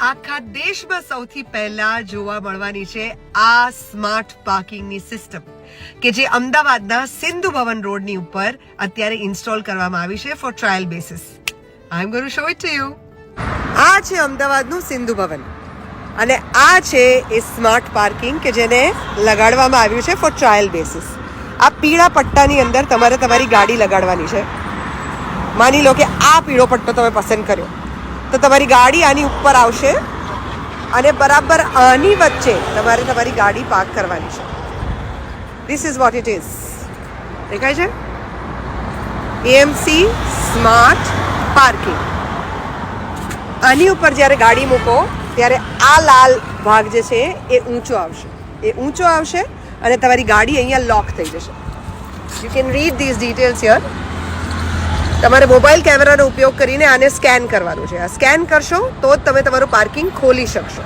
આખા દેશમાં સૌથી પહેલા જોવા મળવાની છે આ સ્માર્ટ પાર્કિંગની સિસ્ટમ કે જે અમદાવાદના સિંધુ ભવન રોડની ઉપર અત્યારે ઇન્સ્ટોલ કરવામાં આવી છે for trial basis. I am going to show it to you. આ છે અમદાવાદનું સિંધુ ભવન અને આ છે એ સ્માર્ટ પાર્કિંગ કે જેને લગાડવામાં આવ્યું છે ફોર ટ્રાયલ બેસિસ. આ પીળા પટ્ટાની અંદર તમારે તમારી ગાડી લગાડવાની છે. માની લો કે આ પીળો પટ્ટો તમે પસંદ કર્યો તો તમારી ગાડી આની ઉપર આવશે અને બરાબર આની વચ્ચે તમારે તમારી ગાડી પાર્ક કરવાની છે. This is what it is. દેખાય છે એએમસી સ્માર્ટ પાર્કિંગ. આની ઉપર જ્યારે ગાડી મૂકો ત્યારે આ લાલ ભાગ જે છે એ ઊંચો આવશે અને તમારી ગાડી અહીંયા લોક થઈ જશે. You can read these details here. તમારે મોબાઈલ કેમેરાનો ઉપયોગ કરીને આને સ્કેન કરવાનું છે. આ સ્કેન કરશો તો જ તમે તમારું પાર્કિંગ ખોલી શકશો.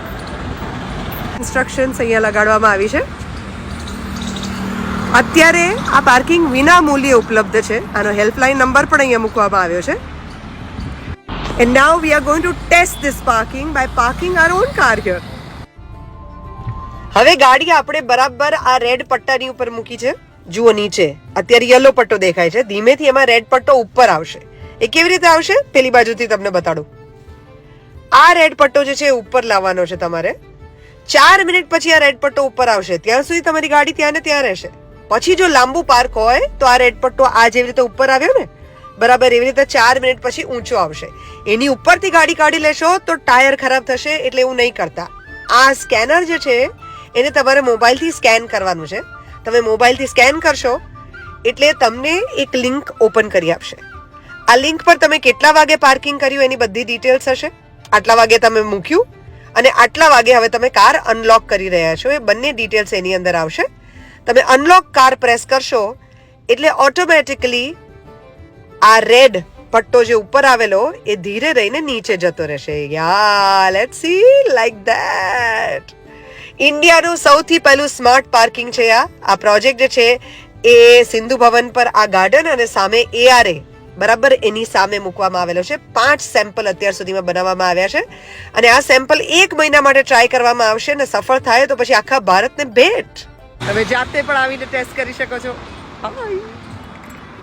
ઇન્સ્ટ્રક્શન્સ અહીંયા લગાડવામાં આવી છે. અત્યારે આ પાર્કિંગ વિના મૂલ્યે ઉપલબ્ધ છે. આનો હેલ્પલાઇન નંબર પણ અહીંયા મૂકવામાં આવ્યો છે. And now we are going to test this parking by parking our own car here. હવે ગાડી આપણે બરાબર આ રેડ પટ્ટાની ઉપર મૂકી છે. જુઓ નીચે અત્યારે યલો પટ્ટો દેખાય છે. ધીમેથી એમાં રેડ પટ્ટો ઉપર આવશે. એ કેવી રીતે આવશે પેલી બાજુથી તમને બતાડું. આ રેડ પટ્ટો જે છે એ ઉપર લાવવાનો છે તમારે. 4 મિનિટ પછી આ રેડ પટ્ટો ઉપર આવશે. ત્યાં સુધી તમારી ગાડી ત્યાં ને ત્યાં રહેશે. પછી જો લાંબુ પાર્ક હોય તો આ રેડ પટ્ટો આ જેવી રીતે ઉપર આવ્યો ને બરાબર એવી રીતે 4 મિનિટ પછી ઊંચો આવશે. એની ઉપરથી ગાડી કાઢી લેશો તો ટાયર ખરાબ થશે એટલે એવું નહીં કરતા. આ સ્કેનર જે છે એને તમારે મોબાઈલથી સ્કેન કરવાનું છે. તમે મોબાઈલથી સ્કેન કરશો એટલે તમને એક લિંક ઓપન કરી આપશે. આ લિંક પર તમે કેટલા વાગે પાર્કિંગ કર્યું એની બધી ડિટેલ્સ હશે. આટલા વાગે તમે મૂક્યું અને આટલા વાગે હવે તમે કાર અનલોક કરી રહ્યા છો એ બંને ડિટેલ્સ એની અંદર આવશે. તમે અનલોક કાર પ્રેસ કરશો એટલે ઓટોમેટિકલી આ રેડ પટ્ટો જે ઉપર આવેલો એ ધીરે રહીને નીચે જતો રહેશે. યા લેટ્સ સી લાઈક ધેટ. ઇન્ડિયાનું સૌથી પહેલું સ્માર્ટ પાર્કિંગ છે આ પ્રોજેક્ટ જે છે એ સિંધુ ભવન પર આ ગાર્ડન અને સામે એઆરએ બરાબર એની સામે મૂકવામાં આવેલો છે. 5 સેમ્પલ અત્યાર સુધીમાં બનાવવામાં આવ્યા છે અને આ સેમ્પલ 1 મહિના માટે ટ્રાય કરવામાં આવશે અને સફળ થાય તો પછી આખા ભારતને ભેટ. તમે જાતે પણ આવીને ટેસ્ટ કરી શકો છો. હાય.